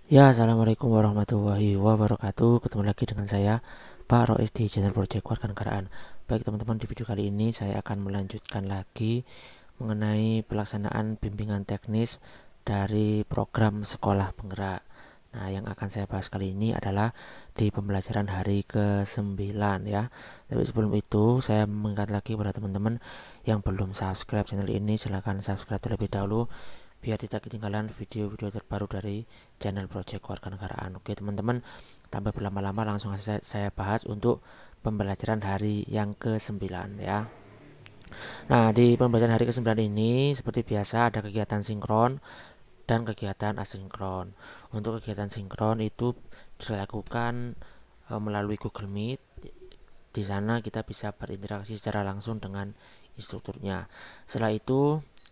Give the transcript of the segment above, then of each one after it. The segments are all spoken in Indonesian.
Ya, assalamualaikum warahmatullahi wabarakatuh. Ketemu lagi dengan saya, Pak Rois di channel Project Kewarganegaraan. Baik teman-teman, di video kali ini saya akan melanjutkan lagi mengenai pelaksanaan bimbingan teknis dari program sekolah penggerak. Nah, yang akan saya bahas kali ini adalah di pembelajaran hari ke-9 ya. Tapi sebelum itu, saya mengingat lagi pada teman-teman yang belum subscribe channel ini, silahkan subscribe terlebih dahulu biar tidak ketinggalan video-video terbaru dari channel Project Kewarganegaraan. Oke teman-teman, tanpa berlama-lama langsung saya bahas untuk pembelajaran hari yang ke-9 ya. Nah, di pembelajaran hari ke-9 ini seperti biasa ada kegiatan sinkron dan kegiatan asinkron. Untuk kegiatan sinkron itu dilakukan melalui Google Meet. Di sana kita bisa berinteraksi secara langsung dengan instrukturnya.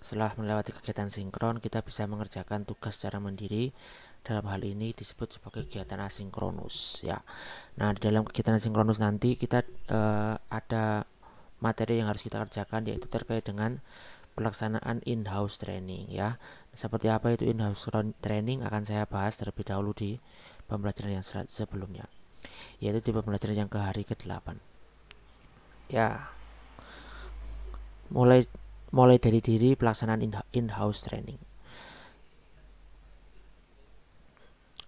Setelah melewati kegiatan sinkron, kita bisa mengerjakan tugas secara mandiri. Dalam hal ini disebut sebagai kegiatan asinkronus ya. Nah, di dalam kegiatan asinkronus nanti kita ada materi yang harus kita kerjakan, yaitu terkait dengan pelaksanaan in-house training ya. Seperti apa itu in-house training akan saya bahas terlebih dahulu di pembelajaran yang sebelumnya, yaitu di pembelajaran yang ke hari ke-8. Ya, mulai mulai dari diri pelaksanaan in-house training.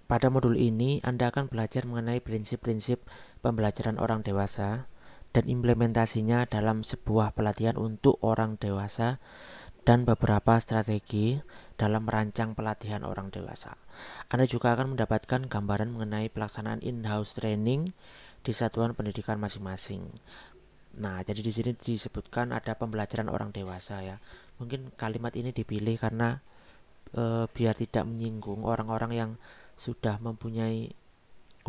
Pada modul ini, Anda akan belajar mengenai prinsip-prinsip pembelajaran orang dewasa dan implementasinya dalam sebuah pelatihan untuk orang dewasa dan beberapa strategi dalam merancang pelatihan orang dewasa. Anda juga akan mendapatkan gambaran mengenai pelaksanaan in-house training di satuan pendidikan masing-masing. Nah, jadi di sini disebutkan ada pembelajaran orang dewasa ya. Mungkin kalimat ini dipilih karena biar tidak menyinggung orang-orang yang sudah mempunyai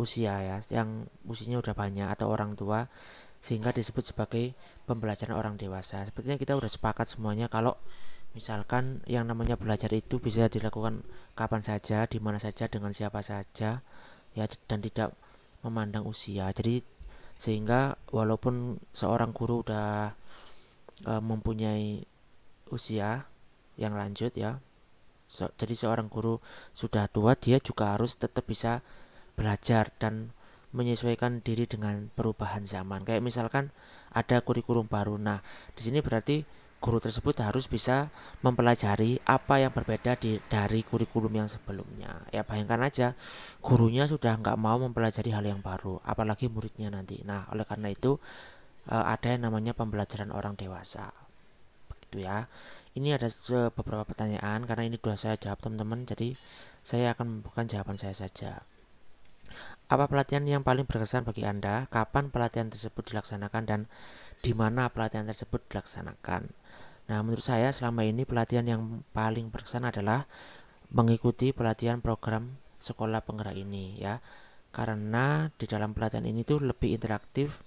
usia ya, yang usianya udah banyak atau orang tua, sehingga disebut sebagai pembelajaran orang dewasa. Sepertinya kita udah sepakat semuanya kalau misalkan yang namanya belajar itu bisa dilakukan kapan saja, di mana saja, dengan siapa saja ya, dan tidak memandang usia. Jadi sehingga walaupun seorang guru udah mempunyai usia yang lanjut ya, jadi seorang guru sudah tua, dia juga harus tetap bisa belajar dan menyesuaikan diri dengan perubahan zaman. Kayak misalkan ada kurikulum baru. Nah, di sini berarti guru tersebut harus bisa mempelajari apa yang berbeda dari kurikulum yang sebelumnya. Ya bayangkan aja, gurunya sudah nggak mau mempelajari hal yang baru, apalagi muridnya nanti. Nah, oleh karena itu ada yang namanya pembelajaran orang dewasa. Begitu ya. Ini ada beberapa pertanyaan karena ini sudah saya jawab teman-teman, jadi saya akan membuka jawaban saya saja. Apa pelatihan yang paling berkesan bagi Anda? Kapan pelatihan tersebut dilaksanakan dan di mana pelatihan tersebut dilaksanakan? Nah, menurut saya selama ini pelatihan yang paling berkesan adalah mengikuti pelatihan program sekolah penggerak ini ya. Karena di dalam pelatihan ini tuh lebih interaktif.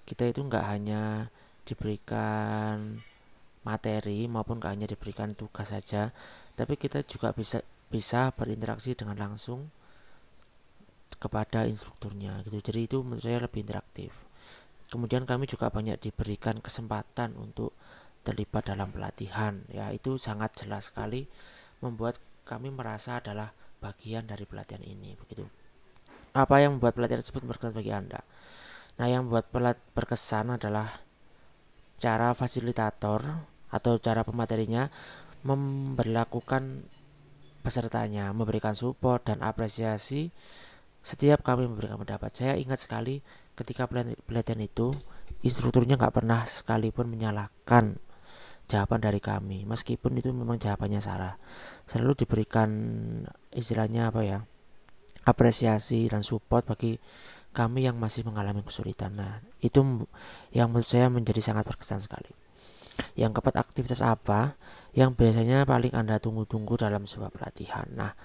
Kita itu nggak hanya diberikan materi maupun nggak hanya diberikan tugas saja, tapi kita juga bisa berinteraksi dengan langsung kepada instrukturnya gitu. Jadi itu menurut saya lebih interaktif. Kemudian kami juga banyak diberikan kesempatan untuk terlibat dalam pelatihan ya, itu sangat jelas sekali membuat kami merasa adalah bagian dari pelatihan ini begitu. Apa yang membuat pelatihan tersebut berkesan bagi Anda? Nah, yang membuat berkesan adalah cara fasilitator atau cara pematerinya memperlakukan pesertanya, memberikan support dan apresiasi setiap kami memberikan pendapat. Saya ingat sekali ketika pelatihan itu, instrukturnya nggak pernah sekalipun menyalahkan jawaban dari kami, meskipun itu memang jawabannya salah. Selalu diberikan istilahnya apa ya, apresiasi dan support bagi kami yang masih mengalami kesulitan. Nah, itu yang menurut saya menjadi sangat berkesan sekali. Yang keempat, aktivitas apa yang biasanya paling Anda tunggu-tunggu dalam sebuah pelatihan? Nah,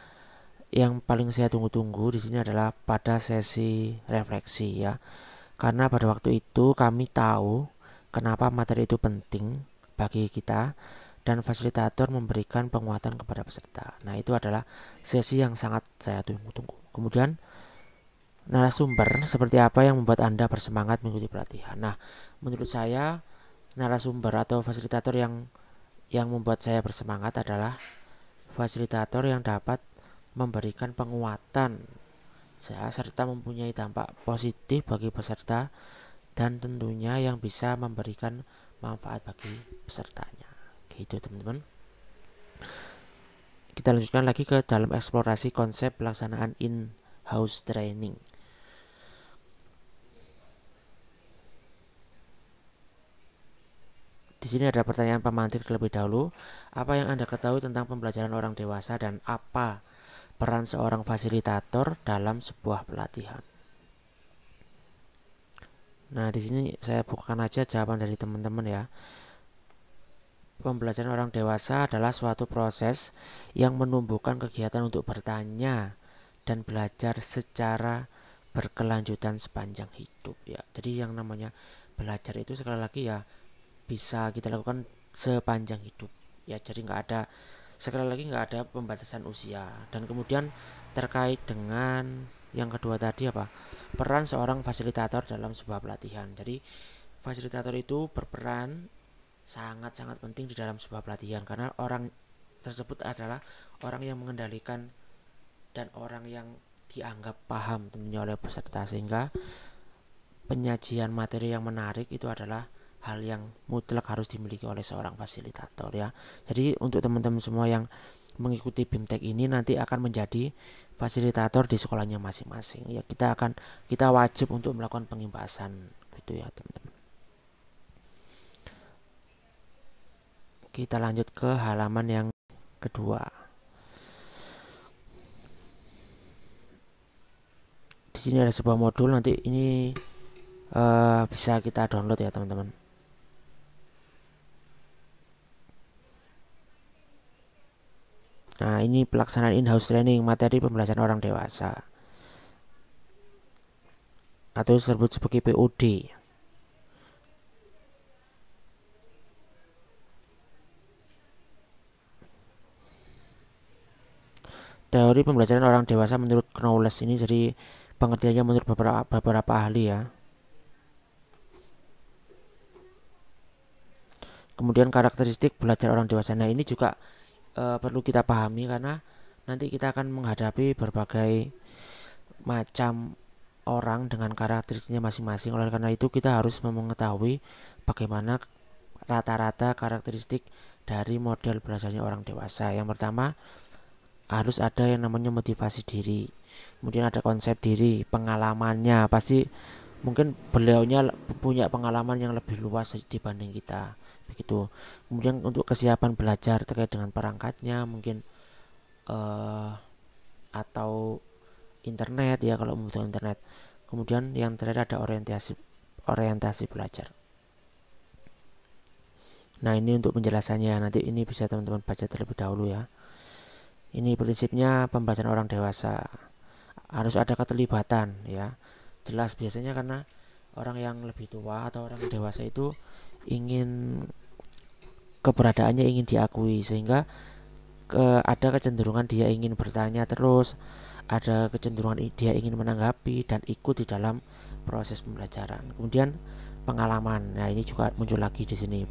yang paling saya tunggu-tunggu di sini adalah pada sesi refleksi ya. Karena pada waktu itu kami tahu kenapa materi itu penting bagi kita dan fasilitator memberikan penguatan kepada peserta. Nah, itu adalah sesi yang sangat saya tunggu-tunggu. Kemudian narasumber seperti apa yang membuat Anda bersemangat mengikuti pelatihan. Nah, menurut saya narasumber atau fasilitator yang membuat saya bersemangat adalah fasilitator yang dapat memberikan penguatan serta mempunyai dampak positif bagi peserta dan tentunya yang bisa memberikan manfaat bagi pesertanya. Gitu teman-teman. Kita lanjutkan lagi ke dalam eksplorasi konsep pelaksanaan in-house training. Di sini ada pertanyaan pemantik terlebih dahulu. Apa yang Anda ketahui tentang pembelajaran orang dewasa dan apa peran seorang fasilitator dalam sebuah pelatihan? Nah, di sini saya bukakan aja jawaban dari teman-teman ya. Pembelajaran orang dewasa adalah suatu proses yang menumbuhkan kegiatan untuk bertanya dan belajar secara berkelanjutan sepanjang hidup ya. Jadi yang namanya belajar itu sekali lagi ya bisa kita lakukan sepanjang hidup ya. Jadi sekali lagi nggak ada pembatasan usia. Dan kemudian terkait dengan yang kedua tadi apa? Peran seorang fasilitator dalam sebuah pelatihan. Jadi fasilitator itu berperan sangat-sangat penting di dalam sebuah pelatihan karena orang tersebut adalah orang yang mengendalikan dan orang yang dianggap paham tentunya oleh peserta, sehingga penyajian materi yang menarik itu adalah hal yang mutlak harus dimiliki oleh seorang fasilitator ya. Jadi untuk teman-teman semua yang mengikuti BIMTEK ini nanti akan menjadi fasilitator di sekolahnya masing-masing ya. Kita wajib untuk melakukan pengimbasan gitu ya teman-teman. Kita lanjut ke halaman yang kedua. Di sini ada sebuah modul, nanti ini bisa kita download ya teman-teman. Nah, ini pelaksanaan in-house training, materi pembelajaran orang dewasa atau disebut sebagai POD. Teori pembelajaran orang dewasa menurut Knowles ini jadi pengertiannya menurut beberapa ahli ya. Kemudian karakteristik belajar orang dewasa. Nah, ini juga perlu kita pahami karena nanti kita akan menghadapi berbagai macam orang dengan karakteristiknya masing-masing. Oleh karena itu kita harus mengetahui bagaimana rata-rata karakteristik dari model belajarnya orang dewasa. Yang pertama, harus ada yang namanya motivasi diri, kemudian ada konsep diri, pengalamannya pasti mungkin beliaunya punya pengalaman yang lebih luas dibanding kita begitu. Kemudian untuk kesiapan belajar terkait dengan perangkatnya mungkin atau internet ya kalau membutuhkan internet. Kemudian yang terakhir ada orientasi belajar. Nah, ini untuk penjelasannya, nanti ini bisa teman-teman baca terlebih dahulu ya. Ini prinsipnya pembelajaran orang dewasa. Harus ada keterlibatan ya. Jelas biasanya karena orang yang lebih tua atau orang dewasa itu ingin keberadaannya ingin diakui, sehingga ada kecenderungan dia ingin bertanya terus, ada kecenderungan dia ingin menanggapi dan ikut di dalam proses pembelajaran. Kemudian pengalaman. Nah, ini juga muncul lagi di sini.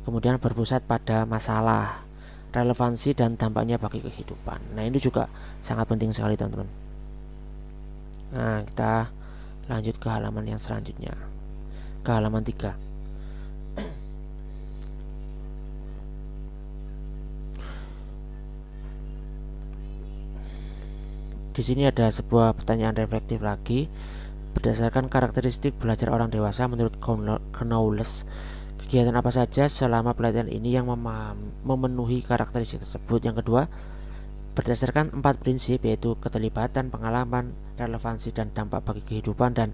Kemudian berpusat pada masalah, relevansi dan dampaknya bagi kehidupan. Nah, ini juga sangat penting sekali teman-teman. Nah, kita lanjut ke halaman yang selanjutnya, ke halaman 3. Di sini ada sebuah pertanyaan reflektif lagi. Berdasarkan karakteristik belajar orang dewasa menurut Knowles, kegiatan apa saja selama pelatihan ini yang memenuhi karakteristik tersebut? Yang kedua, berdasarkan 4 prinsip yaitu keterlibatan, pengalaman, relevansi dan dampak bagi kehidupan, dan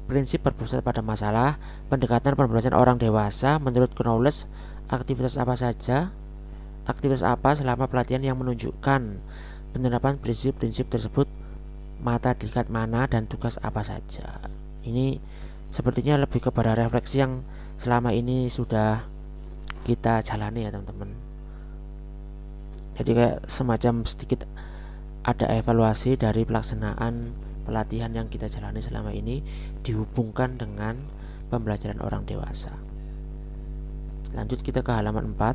prinsip berpusat pada masalah, pendekatan pembelajaran orang dewasa menurut Knowles, aktivitas apa selama pelatihan yang menunjukkan penerapan prinsip-prinsip tersebut, mata dikat mana dan tugas apa saja. Ini sepertinya lebih kepada refleksi yang selama ini sudah kita jalani ya teman-teman. Jadi kayak semacam sedikit ada evaluasi dari pelaksanaan pelatihan yang kita jalani selama ini dihubungkan dengan pembelajaran orang dewasa. Lanjut kita ke halaman 4.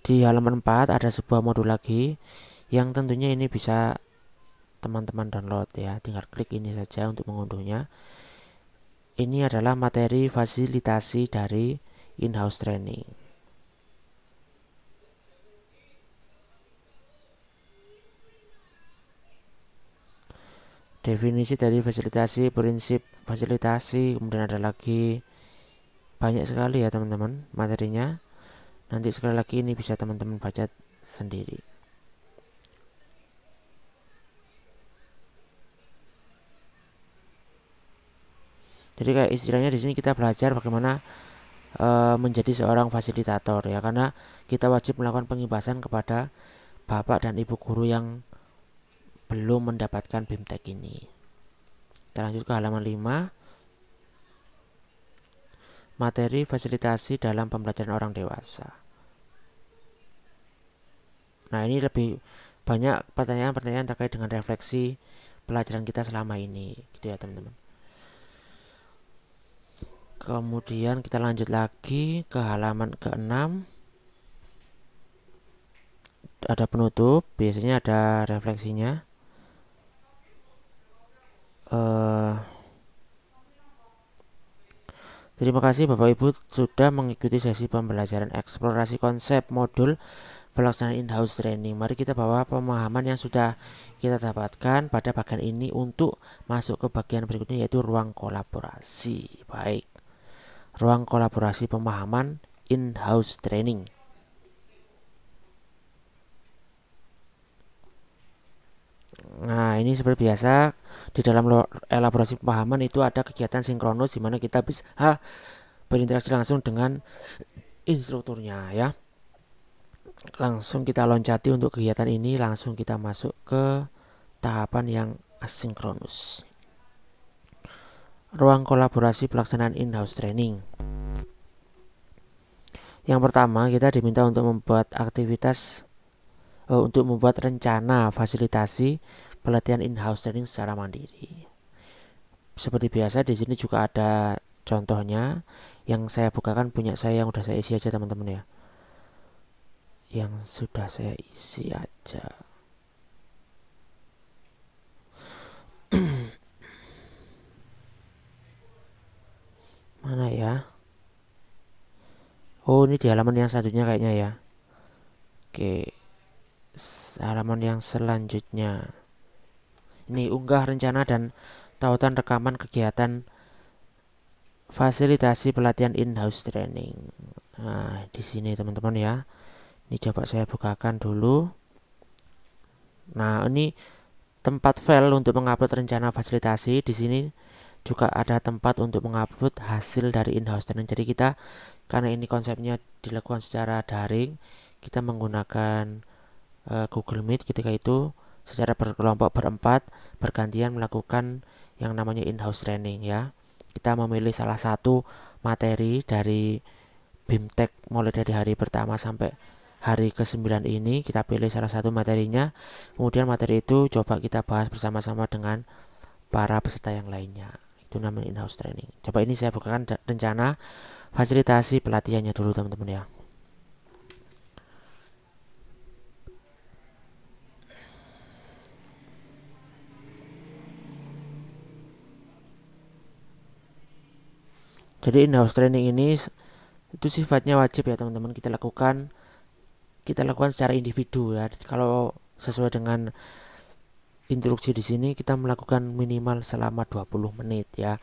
Di halaman 4 ada sebuah modul lagi yang tentunya ini bisa teman-teman download ya, tinggal klik ini saja untuk mengunduhnya. Ini adalah materi fasilitasi dari in-house training. Definisi dari fasilitasi, prinsip fasilitasi, kemudian ada lagi banyak sekali ya teman-teman materinya. Nanti sekali lagi ini bisa teman-teman baca sendiri. Jadi kayak istilahnya di sini kita belajar bagaimana menjadi seorang fasilitator ya, karena kita wajib melakukan pengibasan kepada bapak dan ibu guru yang belum mendapatkan BIMTEK ini. Kita lanjut ke halaman 5. Materi fasilitasi dalam pembelajaran orang dewasa. Nah, ini lebih banyak pertanyaan-pertanyaan terkait dengan refleksi pelajaran kita selama ini, gitu ya teman-teman. Kemudian kita lanjut lagi ke halaman ke-6. Ada penutup, biasanya ada refleksinya. Terima kasih Bapak Ibu sudah mengikuti sesi pembelajaran eksplorasi konsep modul pelaksanaan in-house training. Mari kita bawa pemahaman yang sudah kita dapatkan pada bagian ini untuk masuk ke bagian berikutnya, yaitu ruang kolaborasi. Baik, ruang kolaborasi pemahaman in-house training. Nah, ini seperti biasa di dalam elaborasi pemahaman itu ada kegiatan sinkronus di mana kita bisa berinteraksi langsung dengan instrukturnya ya. Langsung kita loncati untuk kegiatan ini, langsung kita masuk ke tahapan yang asinkronus. Ruang kolaborasi pelaksanaan in-house training. Yang pertama, kita diminta untuk membuat untuk membuat rencana fasilitasi pelatihan in-house training secara mandiri. Seperti biasa di sini juga ada contohnya yang saya bukakan, punya saya yang udah saya isi aja teman-teman ya. Yang sudah saya isi aja. Mana ya? Oh, ini di halaman yang selanjutnya kayaknya ya. Oke, halaman yang selanjutnya. Ini unggah rencana dan tautan rekaman kegiatan fasilitasi pelatihan in-house training. Nah, di sini teman-teman ya. Ini coba saya bukakan dulu. Nah, ini tempat file untuk mengupload rencana fasilitasi. Di sini juga ada tempat untuk mengupload hasil dari in-house training. Jadi kita, karena ini konsepnya dilakukan secara daring, kita menggunakan Google Meet. Ketika itu secara berkelompok berempat bergantian melakukan yang namanya in-house training ya. Kita memilih salah satu materi dari BIMTEK mulai dari hari pertama sampai hari ke-9 ini. Kita pilih salah satu materinya, kemudian materi itu coba kita bahas bersama-sama dengan para peserta yang lainnya. Itu namanya in-house training. Coba ini saya bukakan rencana fasilitasi pelatihannya dulu teman-teman ya. Jadi in-house training ini itu sifatnya wajib ya teman-teman, kita lakukan secara individu ya. Kalau sesuai dengan instruksi di sini kita melakukan minimal selama 20 menit ya.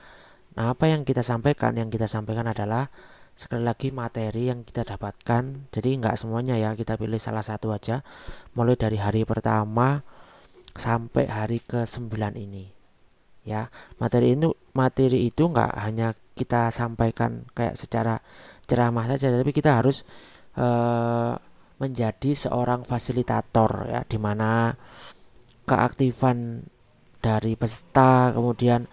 Nah, apa yang kita sampaikan? Yang kita sampaikan adalah sekali lagi materi yang kita dapatkan. Jadi nggak semuanya ya, kita pilih salah satu aja mulai dari hari pertama sampai hari ke-9 ini. Ya, materi itu nggak hanya kita sampaikan kayak secara ceramah saja, tapi kita harus menjadi seorang fasilitator ya, dimana keaktifan dari peserta kemudian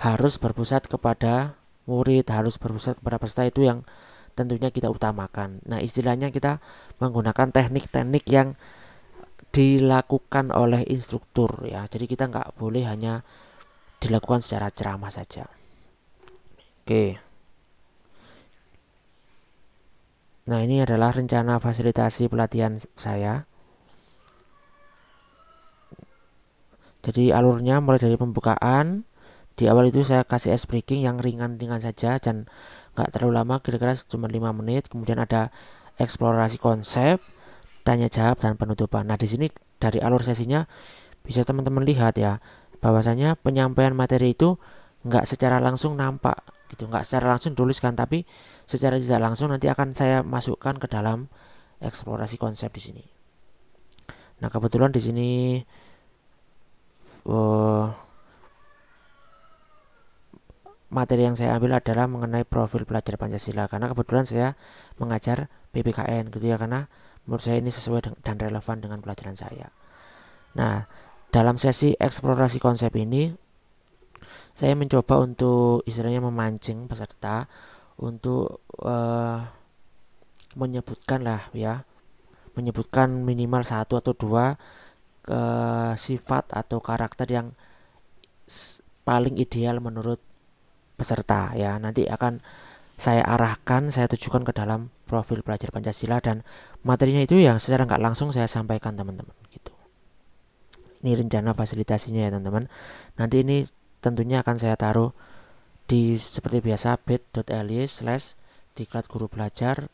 harus berpusat kepada murid, harus berpusat kepada peserta, itu yang tentunya kita utamakan. Nah, istilahnya kita menggunakan teknik-teknik yang dilakukan oleh instruktur ya. Jadi kita nggak boleh hanya dilakukan secara ceramah saja. Oke. Nah, ini adalah rencana fasilitasi pelatihan saya. Jadi alurnya mulai dari pembukaan. Di awal itu saya kasih ice breaking yang ringan-ringan saja dan nggak terlalu lama, kira-kira cuma 5 menit. Kemudian ada eksplorasi konsep, tanya jawab, dan penutupan. Nah, di sini dari alur sesinya bisa teman-teman lihat ya, bahwasanya penyampaian materi itu nggak secara langsung nampak gitu, nggak secara langsung tuliskan, tapi secara tidak langsung nanti akan saya masukkan ke dalam eksplorasi konsep di sini. Nah, kebetulan di sini uh, materi yang saya ambil adalah mengenai profil pelajar Pancasila, karena kebetulan saya mengajar PPKN gitu ya, karena menurut saya ini sesuai dan relevan dengan pelajaran saya. Nah, dalam sesi eksplorasi konsep ini saya mencoba untuk istilahnya memancing peserta untuk menyebutkan lah ya, menyebutkan minimal satu atau dua sifat atau karakter yang paling ideal menurut peserta ya. Nanti akan saya arahkan, saya tujukan ke dalam profil pelajar Pancasila, dan materinya itu yang secara nggak langsung saya sampaikan teman-teman gitu. Ini rencana fasilitasinya ya teman-teman. Nanti ini tentunya akan saya taruh di seperti biasa bit.ly/diklat guru belajar.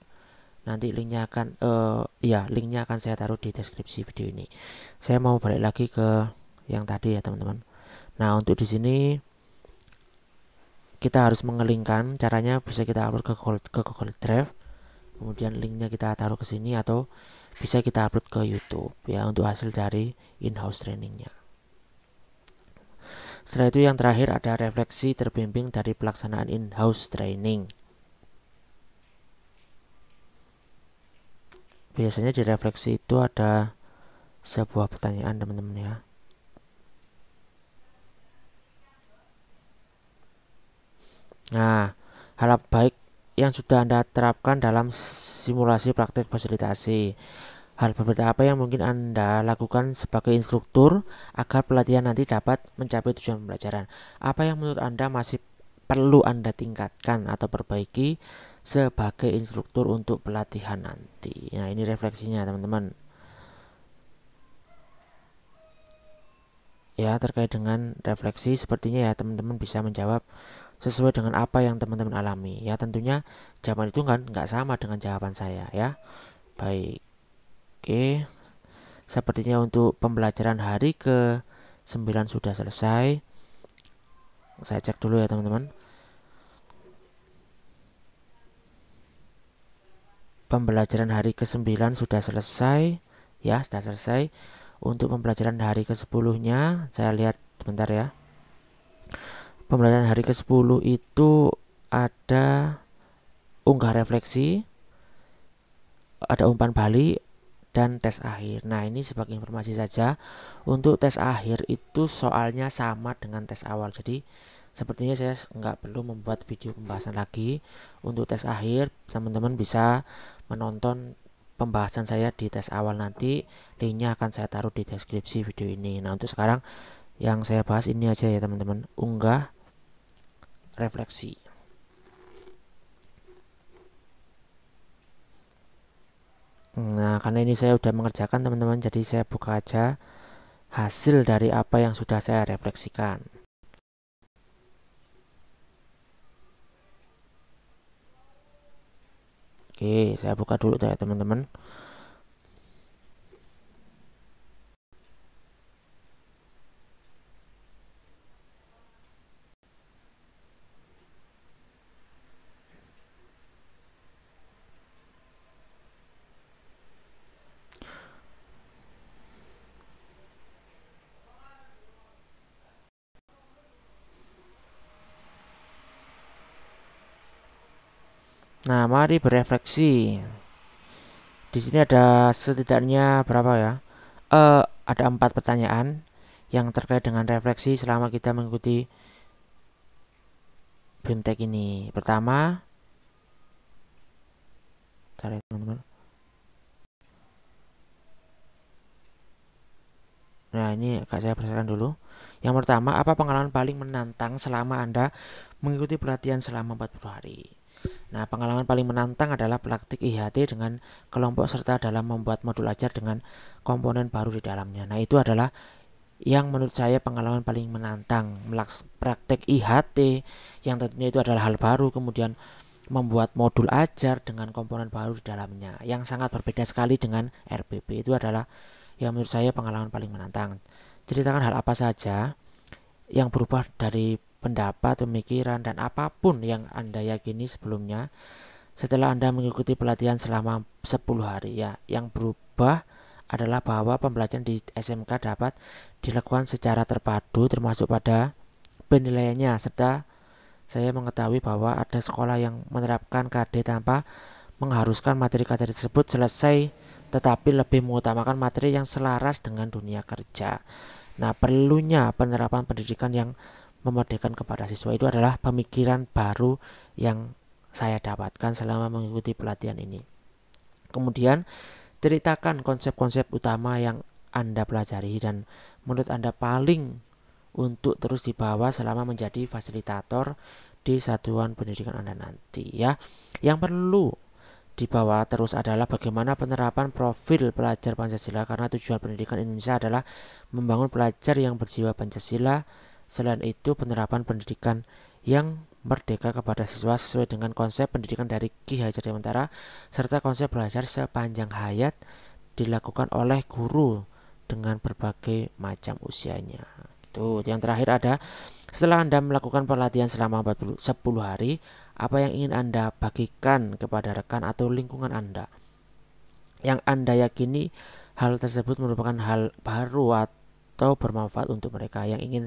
Nanti linknya akan linknya akan saya taruh di deskripsi video ini. Saya mau balik lagi ke yang tadi ya teman-teman. Nah, untuk di sini kita harus mengelingkan. Caranya bisa kita upload ke Google Drive, kemudian linknya kita taruh ke sini, atau bisa kita upload ke YouTube ya untuk hasil dari in-house trainingnya. Setelah itu yang terakhir ada refleksi terbimbing dari pelaksanaan in-house training. Biasanya di refleksi itu ada sebuah pertanyaan teman-teman ya. Nah, hal baik yang sudah Anda terapkan dalam simulasi praktek fasilitasi. Hal berbeda apa yang mungkin Anda lakukan sebagai instruktur agar pelatihan nanti dapat mencapai tujuan pembelajaran? Apa yang menurut Anda masih perlu Anda tingkatkan atau perbaiki sebagai instruktur untuk pelatihan nanti? Nah, ini refleksinya teman-teman. Ya, terkait dengan refleksi sepertinya ya teman-teman bisa menjawab sesuai dengan apa yang teman-teman alami. Ya, tentunya jawaban itu kan nggak sama dengan jawaban saya ya. Baik, oke. Sepertinya untuk pembelajaran hari ke-9 sudah selesai. Saya cek dulu ya teman-teman. Pembelajaran hari ke-9 sudah selesai. Ya, sudah selesai. Untuk pembelajaran hari ke-10-nya, saya lihat sebentar ya. Pembelajaran hari ke-10 itu ada unggah refleksi, ada umpan balik, dan tes akhir. Nah, ini sebagai informasi saja. Untuk tes akhir itu soalnya sama dengan tes awal. Jadi sepertinya saya nggak perlu membuat video pembahasan lagi. Untuk tes akhir, teman-teman bisa menonton pembahasan saya di tes awal nanti. Linknya akan saya taruh di deskripsi video ini. Nah, untuk sekarang yang saya bahas ini aja ya teman-teman. Unggah refleksi. Nah, karena ini saya udah mengerjakan teman-teman, jadi saya buka aja hasil dari apa yang sudah saya refleksikan. Oke, saya buka dulu ya teman-teman. Nah, mari berefleksi. Di sini ada setidaknya berapa ya? Ada 4 pertanyaan yang terkait dengan refleksi selama kita mengikuti BIMTEK ini. Pertama, cari teman-teman. Nah, ini agak saya perhatikan dulu. Yang pertama, apa pengalaman paling menantang selama Anda mengikuti pelatihan selama 40 hari? Nah, pengalaman paling menantang adalah praktik IHT dengan kelompok serta dalam membuat modul ajar dengan komponen baru di dalamnya. Nah, itu adalah yang menurut saya pengalaman paling menantang, praktek IHT yang tentunya itu adalah hal baru, kemudian membuat modul ajar dengan komponen baru di dalamnya yang sangat berbeda sekali dengan RPP. Itu adalah yang menurut saya pengalaman paling menantang. Ceritakan hal apa saja yang berubah dari pendapat, pemikiran, dan apapun yang Anda yakini sebelumnya setelah Anda mengikuti pelatihan selama 10 hari ya. Yang berubah adalah bahwa pembelajaran di SMK dapat dilakukan secara terpadu termasuk pada penilaiannya, serta saya mengetahui bahwa ada sekolah yang menerapkan KD tanpa mengharuskan materi-materi tersebut selesai tetapi lebih mengutamakan materi yang selaras dengan dunia kerja. Nah, perlunya penerapan pendidikan yang memerdekakan kepada siswa itu adalah pemikiran baru yang saya dapatkan selama mengikuti pelatihan ini. Kemudian ceritakan konsep-konsep utama yang Anda pelajari dan menurut Anda paling untuk terus dibawa selama menjadi fasilitator di satuan pendidikan Anda nanti ya. Yang perlu dibawa terus adalah bagaimana penerapan profil pelajar Pancasila, karena tujuan pendidikan Indonesia adalah membangun pelajar yang berjiwa Pancasila. Selain itu, penerapan pendidikan yang merdeka kepada siswa sesuai dengan konsep pendidikan dari Ki Hajar Dewantara serta konsep belajar sepanjang hayat dilakukan oleh guru dengan berbagai macam usianya. Itu yang terakhir ada, setelah Anda melakukan pelatihan selama 10 hari, apa yang ingin Anda bagikan kepada rekan atau lingkungan Anda yang Anda yakini hal tersebut merupakan hal baru atau bermanfaat untuk mereka. Yang ingin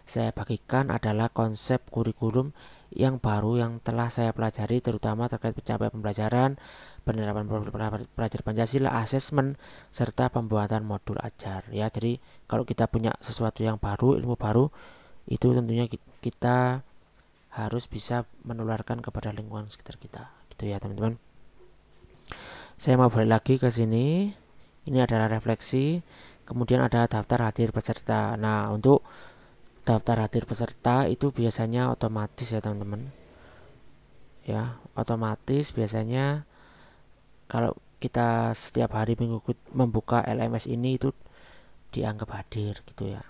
saya bagikan adalah konsep kurikulum yang baru yang telah saya pelajari, terutama terkait pencapaian pembelajaran, penerapan profil pelajar Pancasila, asesmen, serta pembuatan modul ajar ya. Jadi kalau kita punya sesuatu yang baru, ilmu baru, itu tentunya kita harus bisa menularkan kepada lingkungan sekitar kita gitu ya teman-teman. Saya mau balik lagi ke sini. Ini adalah refleksi. Kemudian ada daftar hadir peserta. Nah, untuk daftar hadir peserta itu biasanya otomatis ya teman-teman ya, otomatis biasanya kalau kita setiap hari membuka LMS ini itu dianggap hadir gitu ya.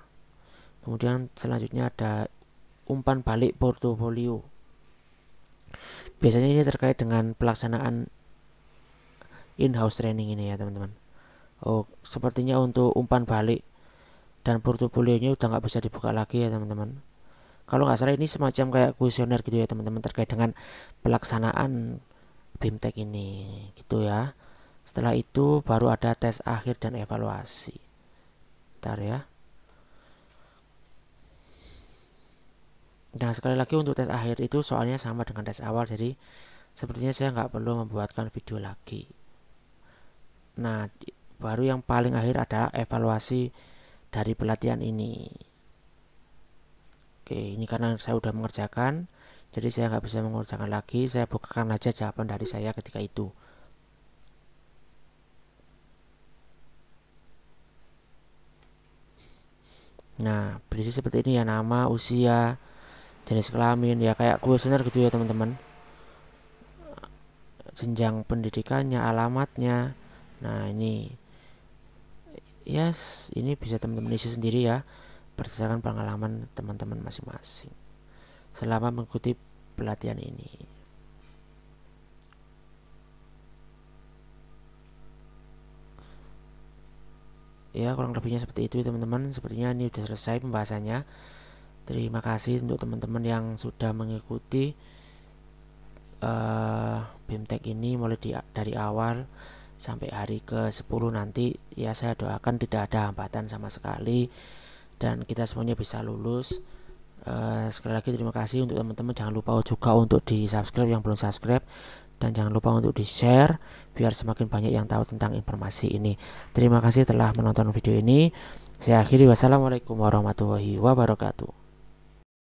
Kemudian selanjutnya ada umpan balik portofolio. Biasanya ini terkait dengan pelaksanaan in-house training ini ya teman-teman. Oh, sepertinya untuk umpan balik dan portofolionya udah nggak bisa dibuka lagi ya teman-teman. Kalau nggak salah ini semacam kayak kuesioner gitu ya teman-teman terkait dengan pelaksanaan BIMTEK ini gitu ya. Setelah itu baru ada tes akhir dan evaluasi. Bentar ya. Nah, sekali lagi untuk tes akhir itu soalnya sama dengan tes awal, jadi sepertinya saya nggak perlu membuatkan video lagi. Nah, baru yang paling akhir ada evaluasi dari pelatihan ini. Oke, ini karena saya udah mengerjakan, jadi saya nggak bisa mengerjakan lagi. Saya bukakan aja jawaban dari saya ketika itu. Nah, berisi seperti ini ya, nama, usia, jenis kelamin, ya kayak kuesioner gitu ya teman-teman. Jenjang pendidikannya, alamatnya. Nah, ini yes, ini bisa teman-teman isi sendiri ya berdasarkan pengalaman teman-teman masing-masing selama mengikuti pelatihan ini. Ya, kurang lebihnya seperti itu teman-teman. Sepertinya ini sudah selesai pembahasannya. Terima kasih untuk teman-teman yang sudah mengikuti BIMTEK ini mulai dari awal sampai hari ke-10 nanti ya. Saya doakan tidak ada hambatan sama sekali dan kita semuanya bisa lulus. Sekali lagi terima kasih untuk teman-teman. Jangan lupa juga untuk di subscribe yang belum subscribe, dan jangan lupa untuk di share biar semakin banyak yang tahu tentang informasi ini. Terima kasih telah menonton video ini. Saya akhiri, wassalamualaikum warahmatullahi wabarakatuh.